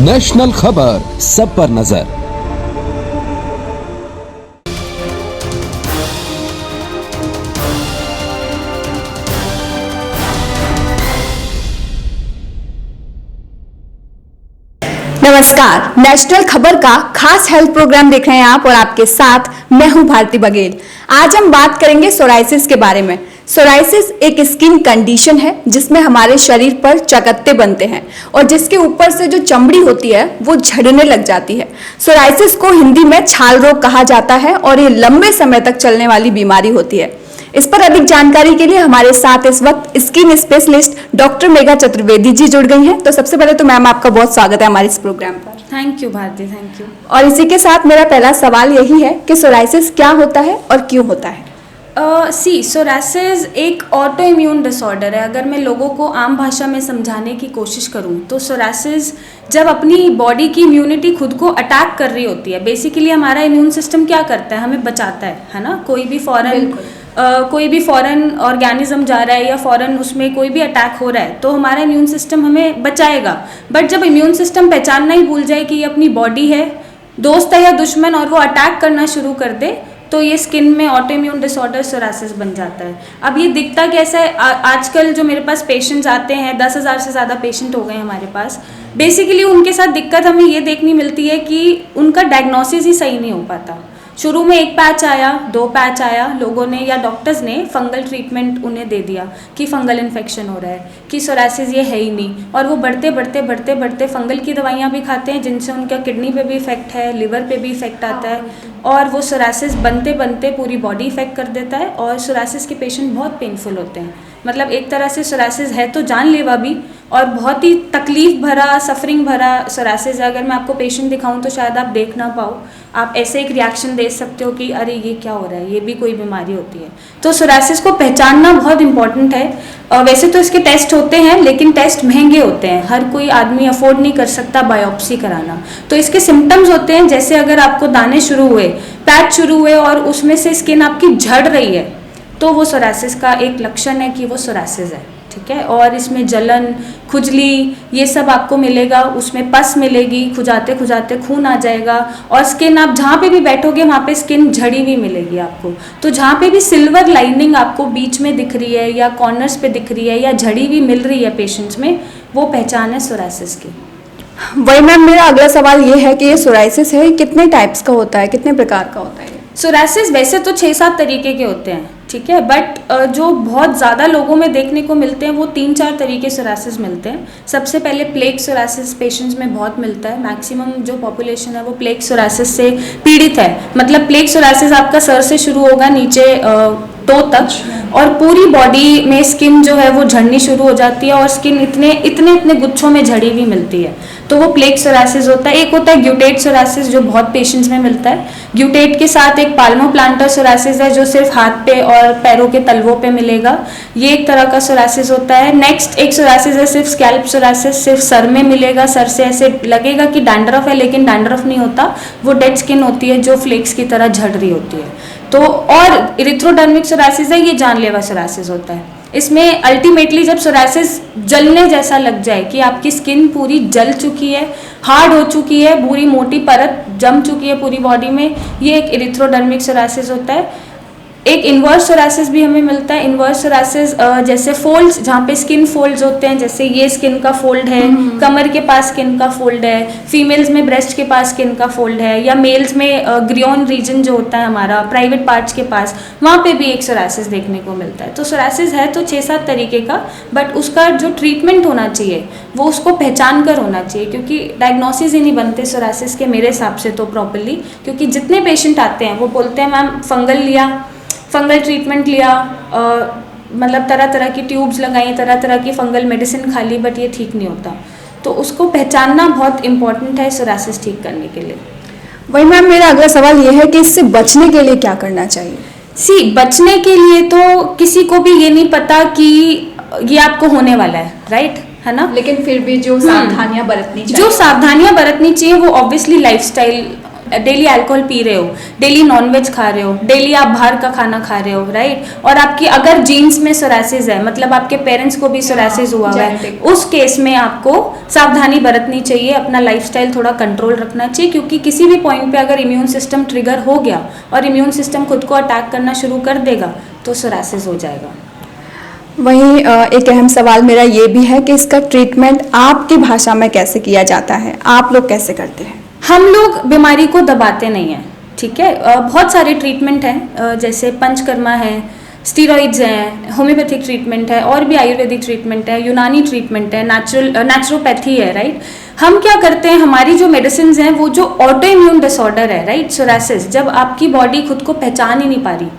National खबर, सब पर नजर। नमस्कार, नेशनल खबर का खास हेल्थ प्रोग्राम देख रहे हैं आप और आपके साथ मैं हूं भारती बघेल। आज हम बात करेंगे सोराइसिस के बारे में। सोराइसिस एक स्किन कंडीशन है जिसमें हमारे शरीर पर चकत्ते बनते हैं और जिसके ऊपर से जो चमड़ी होती है वो झड़ने लग जाती है। सोराइसिस को हिंदी में छाल रोग कहा जाता है और ये लंबे समय तक चलने वाली बीमारी होती है। इस पर अधिक जानकारी के लिए हमारे साथ इस वक्त skin specialist doctor Megha Chaturvedi ji जुड़ गई हैं। तो सबसे पहले तो मैम आपका बहुत स्वागत है हमारे इस प्रोग्राम पर। Thank you Bharti, thank you. और इसी के साथ मेरा पहला सवाल यही है कि सोराइसिस क्या होता है और क्यों होता है? सोराइसिस एक ऑटो इम्यून डिसऑर्डर है। अगर मैं लोगों को आम भाषा में समझाने की कोशिश करूं तो सोराइसिस जब अपनी बॉडी की इम्यूनिटी खुद को अटैक कर रही होती है, बेसिकली हमारा इम्यून सिस्टम क्या करता है, हमें बचाता है ना। कोई भी फॉरेन ऑर्गेनिज्म जा रहा है या फॉरेन उसमें कोई भी अटैक हो रहा है तो हमारा इम्यून सिस्टम हमें बचाएगा। बट जब इम्यून सिस्टम पहचानना ही भूल जाए कि ये अपनी बॉडी है, दोस्त है या दुश्मन, और वो अटैक करना शुरू कर दे तो ये स्किन में ऑटो इम्यून डिसऑर्डर सोराइसिस बन जाता है। अब ये दिखता कैसा है? आजकल जो मेरे पास पेशेंट्स आते हैं, 10,000 से ज़्यादा पेशेंट हो गए हमारे पास। बेसिकली उनके साथ दिक्कत हमें ये देखनी मिलती है कि उनका डायग्नोसिस ही सही नहीं हो पाता। शुरू में 1 पैच आया, 2 पैच आया, लोगों ने या डॉक्टर्स ने फंगल ट्रीटमेंट उन्हें दे दिया कि फंगल इन्फेक्शन हो रहा है, कि सोराइसिस ये है ही नहीं, और वो बढ़ते फंगल की दवाइयाँ भी खाते हैं जिनसे उनका किडनी पे भी इफेक्ट है, लिवर पे भी इफेक्ट आता है, और वो सोराइसिस बनते पूरी बॉडी इफेक्ट कर देता है। और सोराइसिस के पेशेंट बहुत पेनफुल होते हैं। मतलब एक तरह से सोराइसिस है तो जानलेवा भी, और बहुत ही तकलीफ भरा, सफरिंग भरा सोराइसिस है। अगर मैं आपको पेशेंट दिखाऊं तो शायद आप देख ना पाओ, आप ऐसे एक रिएक्शन दे सकते हो कि अरे ये क्या हो रहा है, ये भी कोई बीमारी होती है। तो सोराइसिस को पहचानना बहुत इंपॉर्टेंट है। वैसे तो इसके टेस्ट होते हैं लेकिन टेस्ट महंगे होते हैं, हर कोई आदमी अफोर्ड नहीं कर सकता बायोप्सी कराना। तो इसके सिम्टम्स होते हैं, जैसे अगर आपको दाने शुरू हुए, पैच शुरू हुए और उसमें से स्किन आपकी झड़ रही है तो वो सोराइसिस का एक लक्षण है कि वो सोराइसिस है, ठीक है। और इसमें जलन, खुजली, ये सब आपको मिलेगा। उसमें पस मिलेगी, खुजाते खून आ जाएगा, और स्किन आप जहाँ पे भी बैठोगे वहाँ पे स्किन झड़ी हुई मिलेगी आपको। तो जहाँ पे भी सिल्वर लाइनिंग आपको बीच में दिख रही है या कॉर्नर्स पे दिख रही है या झड़ी हुई मिल रही है पेशेंट्स में, वो पहचान है सोराइसिस की। वही मैम, मेरा अगला सवाल ये है कि ये सोराइसिस है कितने टाइप्स का होता है, कितने प्रकार का होता है? सोराइसिस वैसे तो 6-7 तरीके के होते हैं, ठीक है। बट जो बहुत ज़्यादा लोगों में देखने को मिलते हैं वो 3-4 तरीके सोराइसिस मिलते हैं। सबसे पहले प्लेग सोराइसिस पेशेंट्स में बहुत मिलता है। मैक्सिमम जो पॉपुलेशन है वो प्लेग सोराइसिस से पीड़ित है। मतलब प्लेग सोराइसिस आपका सर से शुरू होगा नीचे टो तक, और पूरी बॉडी में स्किन जो है वो झड़नी शुरू हो जाती है, और स्किन इतने गुच्छों में झड़ी हुई मिलती है, तो वो प्लेग सोराइसिस होता है। एक होता है ग्यूटेट सोराइसिस जो बहुत पेशेंट्स में मिलता है। ग्यूटेट के साथ एक पाल्मोप्लांटर सोराइसिस है जो सिर्फ हाथ पे और पैरों के तलवों पे मिलेगा, ये एक तरह का सोराइसिस होता है। नेक्स्ट एक सोराइसिस है सिर्फ स्कैल्प सोराइसिस, सिर्फ सर में मिलेगा, सर से ऐसे लगेगा कि डैंड्रफ है लेकिन डैंड्रफ नहीं होता, वो डेड स्किन होती है जो फ्लेक्स की तरह झड़ रही होती है। तो और इरिथ्रोडर्मिक सोराइसिस है, ये जानलेवा सोराइसिस होता है। इसमें अल्टीमेटली जब सोराइसिस जलने जैसा लग जाए कि आपकी स्किन पूरी जल चुकी है, हार्ड हो चुकी है, पूरी मोटी परत जम चुकी है पूरी बॉडी में, ये एक इरिथ्रोडर्मिक सोराइसिस होता है। एक इन्वर्स सोराइसिस भी हमें मिलता है। इन्वर्स सोराइसिस जैसे फोल्ड्स, जहाँ पे स्किन फोल्ड्स होते हैं, जैसे ये स्किन का फोल्ड है, कमर के पास स्किन का फोल्ड है, फीमेल्स में ब्रेस्ट के पास स्किन का फोल्ड है, या मेल्स में ग्रियोन रीजन जो होता है हमारा प्राइवेट पार्ट्स के पास, वहाँ पे भी एक सोराइसिस देखने को मिलता है। तो सोराइसिस है तो 6-7 तरीके का, बट उसका जो ट्रीटमेंट होना चाहिए वो उसको पहचान कर होना चाहिए, क्योंकि डायग्नोसिस ही नहीं बनते सोराइसिस के मेरे हिसाब से तो प्रॉपरली। क्योंकि जितने पेशेंट आते हैं वो बोलते हैं मैम फंगल ट्रीटमेंट लिया, मतलब तरह की ट्यूब्स लगाई, तरह की फंगल मेडिसिन खा ली, बट ये ठीक नहीं होता। तो उसको पहचानना बहुत इंपॉर्टेंट है सोराइसिस ठीक करने के लिए। वही मैम, मेरा अगला सवाल ये है कि इससे बचने के लिए क्या करना चाहिए? बचने के लिए तो किसी को भी ये नहीं पता कि ये आपको होने वाला है, राइट है ना। लेकिन फिर भी जो सावधानियां बरतनी चाहिए, वो obviously lifestyle daily alcohol P रहे हो, डेली नॉनवेज खा रहे हो, डेली आप बाहर का खाना खा रहे हो, राइट, और आपकी अगर जीन्स में सोरासिस है, मतलब आपके पेरेंट्स को भी सोरासिस हुआ हुआ है, उस केस में आपको सावधानी बरतनी चाहिए, अपना लाइफस्टाइल थोड़ा कंट्रोल रखना चाहिए, क्योंकि किसी भी पॉइंट पे अगर इम्यून सिस्टम ट्रिगर हो गया और इम्यून सिस्टम खुद को अटैक करना शुरू कर देगा तो सोरासिस हो जाएगा। वहीं एक अहम सवाल मेरा ये भी है कि इसका ट्रीटमेंट आपकी भाषा में कैसे किया जाता है, आप लोग कैसे करते हैं? हम लोग बीमारी को दबाते नहीं हैं, ठीक है। बहुत सारे ट्रीटमेंट हैं, जैसे पंचकर्मा है, स्टीरॉइड्स हैं, होम्योपैथिक ट्रीटमेंट है, और भी आयुर्वेदिक ट्रीटमेंट है, यूनानी ट्रीटमेंट है, नेचुरोपैथी है, राइट। हम क्या करते हैं, हमारी जो मेडिसिन हैं वो जो ऑटो इम्यून डिसऑर्डर है, राइट, सोरासिस, जब आपकी बॉडी खुद को पहचान ही नहीं पा रही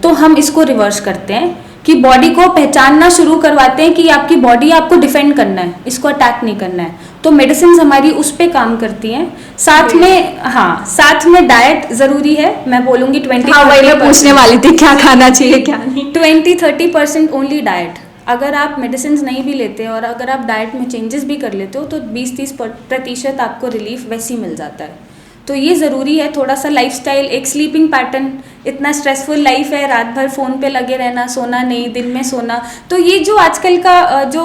तो हम इसको रिवर्स करते हैं कि बॉडी को पहचानना शुरू करवाते हैं कि आपकी बॉडी आपको डिफेंड करना है, इसको अटैक नहीं करना है। तो मेडिसिन हमारी उस पे काम करती हैं। साथ में डाइट जरूरी है, मैं बोलूँगी 20 मैं पूछने वाली थी क्या खाना चाहिए क्या नहीं। 20-30% ओनली डाइट। अगर आप मेडिसिन नहीं भी लेते और अगर आप डाइट में चेंजेस भी कर लेते हो तो 20-30% आपको रिलीफ वैसे ही मिल जाता है। तो ये ज़रूरी है, थोड़ा सा लाइफस्टाइल, एक स्लीपिंग पैटर्न, इतना स्ट्रेसफुल लाइफ है, रात भर फ़ोन पे लगे रहना, सोना नहीं, दिन में सोना, तो ये जो आजकल का जो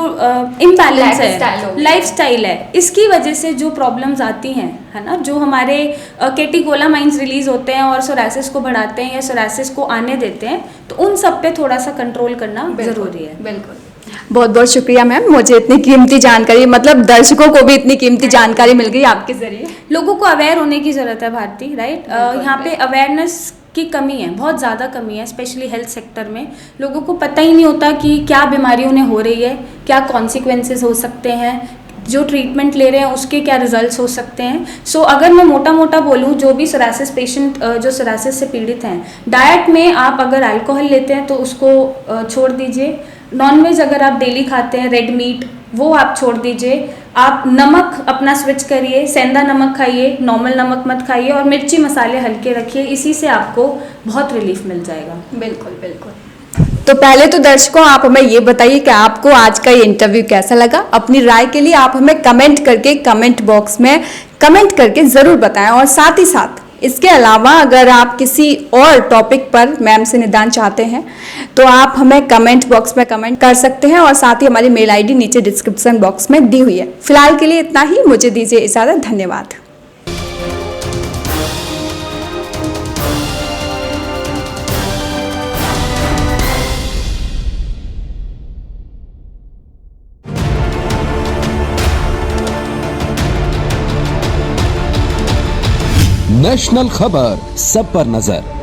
इम्बैलेंस है, लाइफस्टाइल है, इसकी वजह से जो प्रॉब्लम्स आती हैं, है ना, जो हमारे कैटेकोलामाइंस रिलीज होते हैं और सोरासिस को बढ़ाते हैं या सोरासिस को आने देते हैं, तो उन सब पे थोड़ा सा कंट्रोल करना ज़रूरी है। बिल्कुल, बहुत बहुत शुक्रिया मैम, मुझे इतनी कीमती जानकारी, मतलब दर्शकों को भी इतनी कीमती जानकारी मिल गई आपके जरिए। लोगों को अवेयर होने की ज़रूरत है भारती, राइट। यहाँ पे अवेयरनेस की कमी है, बहुत ज़्यादा कमी है, स्पेशली हेल्थ सेक्टर में। लोगों को पता ही नहीं होता कि क्या बीमारी उन्हें हो रही है, क्या कॉन्सिक्वेंसेस हो सकते हैं, जो ट्रीटमेंट ले रहे हैं उसके क्या रिजल्ट्स हो सकते हैं। सो अगर मैं मोटा मोटा बोलूँ, जो भी सोरासिस पेशेंट जो सोरासिस से पीड़ित हैं, डाइट में आप अगर अल्कोहल लेते हैं तो उसको छोड़ दीजिए। नॉनवेज अगर आप डेली खाते हैं, रेड मीट, वो आप छोड़ दीजिए। आप नमक अपना स्विच करिए, सेंधा नमक खाइए, नॉर्मल नमक मत खाइए, और मिर्ची मसाले हल्के रखिए, इसी से आपको बहुत रिलीफ मिल जाएगा। बिल्कुल बिल्कुल। तो पहले तो दर्शकों आप हमें ये बताइए कि आपको आज का ये इंटरव्यू कैसा लगा। अपनी राय के लिए आप हमें कमेंट करके, कमेंट बॉक्स में कमेंट करके ज़रूर बताएं, और साथ ही साथ इसके अलावा अगर आप किसी और टॉपिक पर मैम से निदान चाहते हैं तो आप हमें कमेंट बॉक्स में कमेंट कर सकते हैं, और साथ ही हमारी मेल आईडी नीचे डिस्क्रिप्शन बॉक्स में दी हुई है। फिलहाल के लिए इतना ही, मुझे दीजिए इजाज़त, धन्यवाद। नेशनल खबर, सब पर नजर।